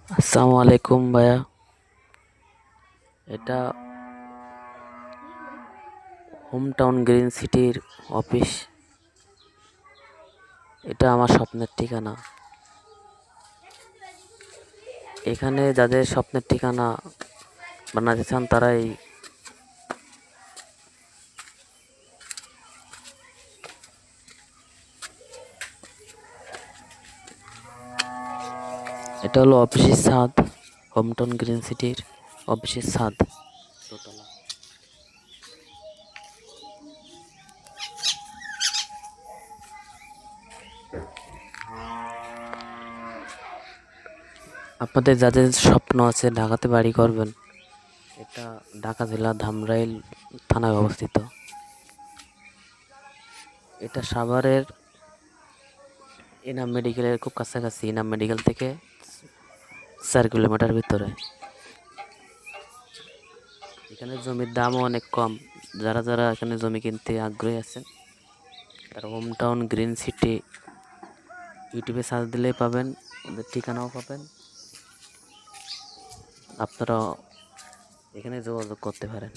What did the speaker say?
আসসালামু আলাইকুম ভাইয়া। এটা হোম টাউন গ্রিন সিটির অফিস। এটা আমার স্বপ্নের ঠিকানা। এখানে যাদের স্বপ্নের ঠিকানা বানাতে চান তারাই এটা হলো অফিসের ছাদ। হোম টাউন গ্রিন সিটির অফিসের ছাদ দোতলা। আপনাদের যাদের স্বপ্ন আছে ঢাকাতে বাড়ি করবেন, এটা ঢাকা জেলা ধামরাইল থানায় অবস্থিত। এটা সাভারের এনাম মেডিকেলের খুব কাছাকাছি। এনাম মেডিকেল থেকে 4 কিলোমিটার ভিতরে। এখানে জমির দামও অনেক কম। যারা যারা এখানে জমি কিনতে আগ্রহী আছেন তারা হোম টাউন গ্রিন সিটি ইউটিউবে সার্চ দিলেই পাবেন, ওদের ঠিকানাও পাবেন। আপনারা এখানে যোগাযোগ করতে পারেন।